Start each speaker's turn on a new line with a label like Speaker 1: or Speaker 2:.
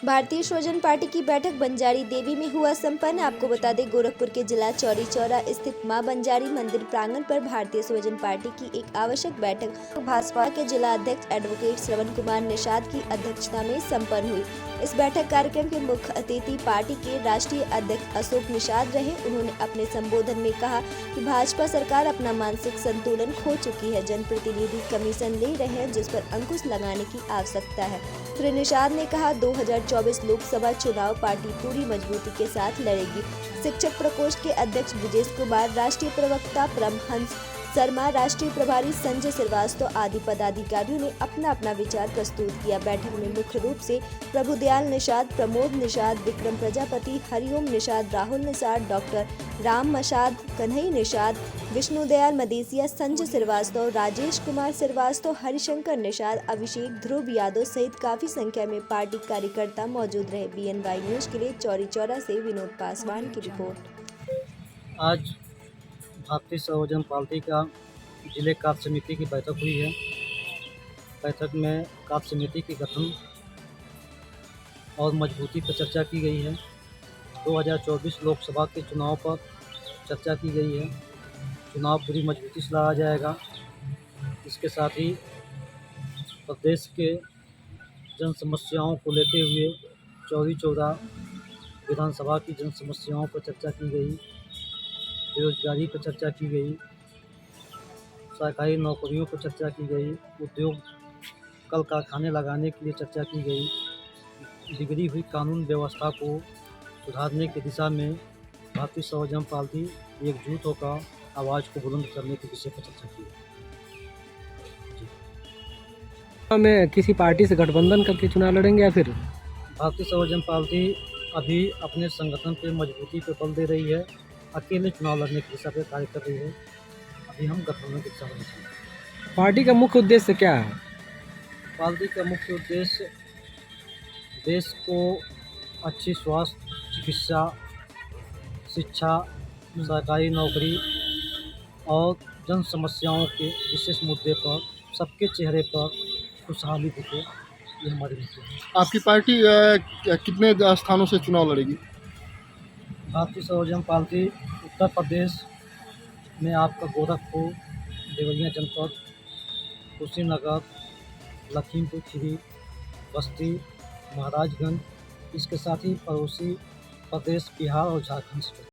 Speaker 1: भारतीय स्वजन पार्टी की बैठक बंजारी देवी में हुआ संपन्न। आपको बता दें, गोरखपुर के जिला चौरी चौरा स्थित मां बंजारी मंदिर प्रांगण पर भारतीय स्वजन पार्टी की एक आवश्यक बैठक भाजपा के जिला अध्यक्ष एडवोकेट श्रवण कुमार निषाद की अध्यक्षता में संपन्न हुई। इस बैठक कार्यक्रम के मुख्य अतिथि पार्टी के राष्ट्रीय अध्यक्ष अशोक निषाद रहे। उन्होंने अपने संबोधन में कहा कि भाजपा सरकार अपना मानसिक संतुलन खो चुकी है। जनप्रतिनिधि कमीशन ले रहे हैं, जिस पर अंकुश लगाने की आवश्यकता है। श्री निषाद ने कहा, 2024 लोकसभा चुनाव पार्टी पूरी मजबूती के साथ लड़ेगी। शिक्षक प्रकोष्ठ के अध्यक्ष ब्रिजेश कुमार, राष्ट्रीय प्रवक्ता परमहंस शर्मा, राष्ट्रीय प्रभारी संजय श्रीवास्तव आदि पदाधिकारियों ने अपना अपना विचार प्रस्तुत किया। बैठक में मुख्य रूप से प्रभुदयाल निषाद, प्रमोद निषाद, विक्रम प्रजापति, हरिओम निषाद, राहुल निषाद, डॉक्टर राम मशाद, कन्हई निषाद, विष्णुदयाल मदेसिया, संजय श्रीवास्तव, राजेश कुमार श्रीवास्तव, हरिशंकर निषाद, अभिषेक, ध्रुव यादव सहित काफी संख्या में पार्टी कार्यकर्ता मौजूद रहे। BNY न्यूज के लिए चौरी चौरा से विनोद पासवान की रिपोर्ट।
Speaker 2: आज भारतीय स्वजन पार्टी का जिले कार्य समिति की बैठक हुई है। बैठक में कार्य समिति के गठन और मजबूती पर चर्चा की गई है। 2024 लोकसभा के चुनाव पर चर्चा की गई है। चुनाव पूरी मजबूती से लड़ा जाएगा। इसके साथ ही प्रदेश के जन समस्याओं को लेते हुए चौरी चौरा विधानसभा की जन समस्याओं पर चर्चा की गई, बेरोजगारी पर चर्चा की गई, सरकारी नौकरियों पर चर्चा की गई, उद्योग कल कारखाने लगाने के लिए चर्चा की गई, बिगड़ी हुई कानून व्यवस्था को सुधारने की दिशा में भारतीय स्वजन पार्टी एकजुट होकर आवाज़ को बुलंद करने के विषय पर चर्चा की।
Speaker 3: में किसी पार्टी से गठबंधन करके चुनाव लड़ेंगे या फिर
Speaker 2: भारतीय स्वजन पार्टी अभी अपने संगठन पे मजबूती पे बल दे रही है। अकेले चुनाव लड़ने की दिशा पे कार्य कर रही है। अभी हम गठबंधन की दिशा में नहीं चल रहे।
Speaker 3: पार्टी का मुख्य उद्देश्य क्या है?
Speaker 2: पार्टी का मुख्य उद्देश्य देश को अच्छी स्वास्थ्य, चिकित्सा, शिक्षा, सरकारी नौकरी और जन समस्याओं के विशेष मुद्दे पर सबके चेहरे पर खुशहाली दिखे, ये हमारी मुद्दे है।
Speaker 4: आपकी पार्टी कितने स्थानों से चुनाव लड़ेगी?
Speaker 2: भारतीय स्वजन पार्टी उत्तर प्रदेश में आपका गोरखपुर, देवरिया जनपद, कुशीनगर, लखीमपुर खीरी, बस्ती, महाराजगंज, इसके साथ ही पड़ोसी प्रदेश बिहार और झारखंड से